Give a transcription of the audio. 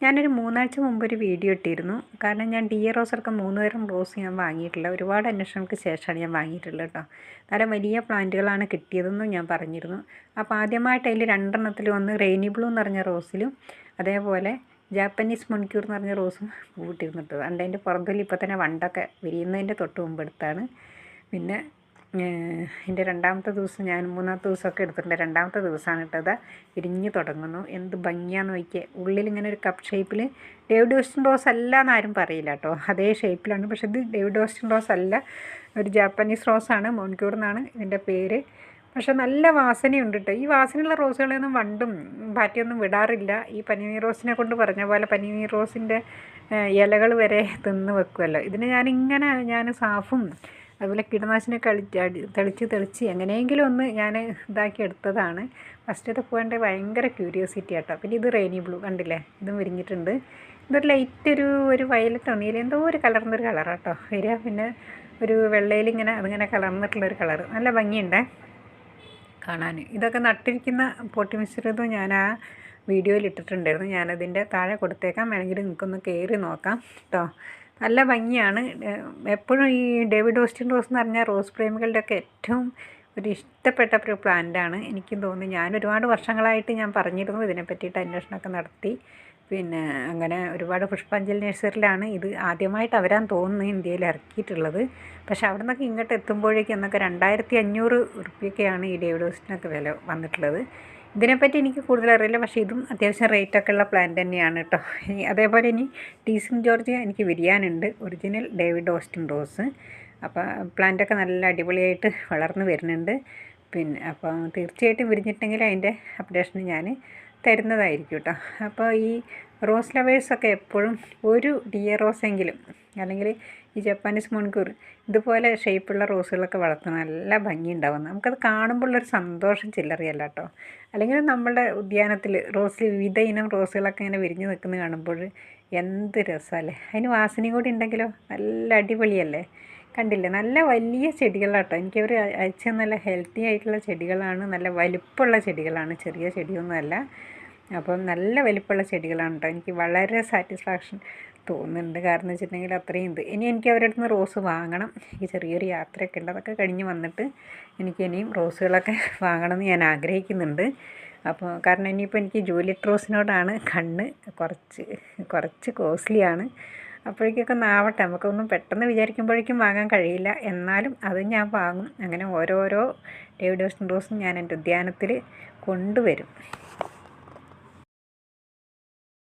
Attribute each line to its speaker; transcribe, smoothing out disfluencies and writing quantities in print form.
Speaker 1: ഞാനൊരു 3 ആഴ്ച മുമ്പ് ഒരു വീഡിയോ ഇട്ടിരുന്നു. കാരണം ഞാൻ റോസടക്കം 3 തരം റോസ് ഞാൻ വാങ്ങിയിട്ടില്ല. ഒരുപാട് അന്വേഷണങ്ങൾക്ക് ശേഷമാണ് ഞാൻ വാങ്ങിയിട്ടുള്ളത് കേട്ടോ. നല്ല വലിയ പ്ലാന്റുകളാണ് കിട്ടിയതെന്നും ഞാൻ പറഞ്ഞിരുന്നു. അപ്പോൾ ആദ്യമായിട്ട് അതിൽ 2 എണ്ണത്തിൽ ഒന്ന് റെയിനി ബ്ലൂ എന്ന് പറഞ്ഞ റോസിലും അതേപോലെ ജാപ്പനീസ് മൊൺക്യൂർ എന്ന് പറഞ്ഞ റോസും പൂവിട്ടിരുന്നിട്ടത്. അതിൻ്റെ പുറന്തൊലി ഇപ്പോൾ തന്നെ വണ്ടൊക്കെ വിരിയുന്നതിൻ്റെ തൊട്ട് മുമ്പ് എടുത്താണ്. പിന്നെ എൻ്റെ രണ്ടാമത്തെ ദിവസം ഞാൻ മൂന്നാമത്തെ ദിവസമൊക്കെ എടുത്തിട്ടുണ്ട്. രണ്ടാമത്തെ ദിവസമാണ് ഇട്ടത്. വിരിഞ്ഞ് തുടങ്ങുന്നു. എന്ത് ഭംഗിയാന്ന് നോക്കിയേ. ഉള്ളിലിങ്ങനെ ഒരു കപ്പ് ഷേപ്പിൽ ഡേവിഡ് ഓസ്റ്റിൻ റോസ് അല്ല എന്നാരും പറയില്ല കേട്ടോ. അതേ ഷേപ്പിലാണ്. പക്ഷേ ഇത് ഡേവിഡ് ഓസ്റ്റിൻ റോസ് അല്ല, ഒരു ജാപ്പനീസ് റോസാണ്. മോൺക്യൂർ എന്നാണ് ഇതിൻ്റെ പേര്. പക്ഷെ നല്ല വാസനയുണ്ട് കേട്ടോ. ഈ വാസനയുള്ള റോസുകളൊന്നും വണ്ടും പാറ്റിയൊന്നും വിടാറില്ല. ഈ പനിനീർ റോസിനെ കൊണ്ട് പറഞ്ഞ പോലെ പനിനീർ റോസിൻ്റെ ഇലകൾ വരെ തിന്ന് വെക്കുമല്ലോ. ഇതിന് ഞാൻ സാഫും അതുപോലെ കീടനാശിനിയൊക്കെ തെളിച്ച് എങ്ങനെയെങ്കിലും ഒന്ന് ഞാൻ ഇതാക്കി എടുത്തതാണ്. ഫസ്റ്റത്തെ പൂവിൻ്റെ ഭയങ്കര ക്യൂരിയോസിറ്റി ആട്ടോ. പിന്നെ ഇത് റെയിനി ബ്ലൂ കണ്ടില്ലേ, ഇതും വിരിഞ്ഞിട്ടുണ്ട്. ഇതൊരു ലൈറ്റ് ഒരു വയലറ്റോ നീല എന്തോ ഒരു കലർന്നൊരു കളറാട്ടോ വരിക. പിന്നെ ഒരു വെള്ളയിലിങ്ങനെ അതിങ്ങനെ കലർന്നിട്ടുള്ളൊരു കളറ്, നല്ല ഭംഗിയുണ്ടേ കാണാൻ. ഇതൊക്കെ നട്ടിരിക്കുന്ന പോട്ടി മിശ്രിതം ഞാൻ ആ വീഡിയോയിൽ ഇട്ടിട്ടുണ്ടായിരുന്നു. ഞാനതിൻ്റെ താഴെ കൊടുത്തേക്കാം, വേണമെങ്കിൽ നിങ്ങൾക്കൊന്ന് കയറി നോക്കാം കേട്ടോ. നല്ല ഭംഗിയാണ്. എപ്പോഴും ഈ ഡേവിഡ് ഓസ്റ്റിൻ റോസ് എന്ന് പറഞ്ഞാൽ റോസ് പ്രേമികളുടെയൊക്കെ ഏറ്റവും ഒരു ഇഷ്ടപ്പെട്ട ഒരു പ്ലാന്റാണ് എനിക്കും തോന്നുന്നു. ഞാൻ ഒരുപാട് വർഷങ്ങളായിട്ട് ഞാൻ പറഞ്ഞിരുന്നു ഇതിനെ പറ്റിയിട്ട് അന്വേഷണമൊക്കെ നടത്തി. പിന്നെ അങ്ങനെ ഒരുപാട് പുഷ്പാഞ്ജലി നഴ്സറിയിലാണ് ഇത് ആദ്യമായിട്ട് അവരാൻ തോന്നുന്നു ഇന്ത്യയിൽ ഇറക്കിയിട്ടുള്ളത്. പക്ഷേ അവിടെ നിന്നൊക്കെ ഇങ്ങോട്ട് എത്തുമ്പോഴേക്കും എന്നൊക്കെ 2500 റുപ്യയൊക്കെയാണ് ഈ ഡേവിഡ് ഓസ്റ്റിനൊക്കെ വില വന്നിട്ടുള്ളത്. ഇതിനെപ്പറ്റി എനിക്ക് കൂടുതൽ അറിയില്ല. പക്ഷേ ഇതും അത്യാവശ്യം റേറ്റൊക്കെ ഉള്ള പ്ലാന്റ് തന്നെയാണ് കേട്ടോ. അതേപോലെ ഇനി ടീസിംഗ് ജോർജ് എനിക്ക് വിരിയാനുണ്ട്, ഒറിജിനൽ ഡേവിഡ് ഓസ്റ്റിൻ റോസ്. അപ്പോൾ പ്ലാന്റൊക്കെ നല്ല അടിപൊളിയായിട്ട് വളർന്നു വരുന്നുണ്ട്. പിന്നെ അപ്പോൾ തീർച്ചയായിട്ടും വിരിഞ്ഞിട്ടെങ്കിൽ അതിൻ്റെ അപ്ഡേഷൻ ഞാൻ തരുന്നതായിരിക്കും കേട്ടോ. അപ്പോൾ ഈ റോസ് ലവേഴ്സൊക്കെ എപ്പോഴും ഒരു റോസെങ്കിലും അല്ലെങ്കിൽ ഈ ജപ്പാനീസ് മൊൺക്യൂർ ഇതുപോലെ ഷേപ്പുള്ള റോസുകളൊക്കെ വളർത്തുന്ന നല്ല ഭംഗിയുണ്ടാവും. നമുക്കത് കാണുമ്പോഴുള്ളൊരു സന്തോഷം ചില്ലറിയല്ല കേട്ടോ. അല്ലെങ്കിൽ നമ്മുടെ ഉദ്യാനത്തിൽ വിവിധ ഇനം റോസുകളൊക്കെ ഇങ്ങനെ വിരിഞ്ഞ് നിൽക്കുന്നത് കാണുമ്പോൾ എന്ത് രസമല്ലേ. അതിന് വാസനയും കൂടി ഉണ്ടെങ്കിലോ നല്ല അടിപൊളിയല്ലേ. കണ്ടില്ലേ, നല്ല വലിയ ചെടികളാട്ടോ. എനിക്കവർ അയച്ച നല്ല ഹെൽത്തി ആയിട്ടുള്ള ചെടികളാണ്, നല്ല വലിപ്പമുള്ള ചെടികളാണ്, ചെറിയ ചെടിയൊന്നുമല്ല. അപ്പം നല്ല വലിപ്പമുള്ള ചെടികളാണ് കേട്ടോ. എനിക്ക് വളരെ സാറ്റിസ്ഫാക്ഷൻ തോന്നുന്നുണ്ട്. കാരണം എന്ന് വെച്ചിട്ടുണ്ടെങ്കിൽ അത്രയും ഇത്. ഇനി എനിക്ക് അവരുടെ അടുത്ത് നിന്ന് റോസ് വാങ്ങണം. എനിക്ക് ചെറിയൊരു യാത്രയൊക്കെ ഉണ്ട്, അതൊക്കെ കഴിഞ്ഞ് വന്നിട്ട് എനിക്ക് ഇനിയും റോസുകളൊക്കെ വാങ്ങണമെന്ന് ഞാൻ ആഗ്രഹിക്കുന്നുണ്ട്. അപ്പോൾ കാരണം ഇനിയിപ്പോൾ എനിക്ക് ജൂലിയറ്റ് റോസിനോടാണ് കണ്ണ്. കുറച്ച് കോസ്റ്റ്ലിയാണ്. അപ്പോഴേക്കൊക്കെ ആവട്ടെ, നമുക്കൊന്നും പെട്ടെന്ന് വിചാരിക്കുമ്പോഴേക്കും വാങ്ങാൻ കഴിയില്ല. എന്നാലും അത് ഞാൻ വാങ്ങും. അങ്ങനെ ഓരോരോ ഡേവിഡ് ഓസ്റ്റിൻ റോസും ഞാൻ എൻ്റെ ഉദ്യാനത്തിൽ കൊണ്ടുവരും.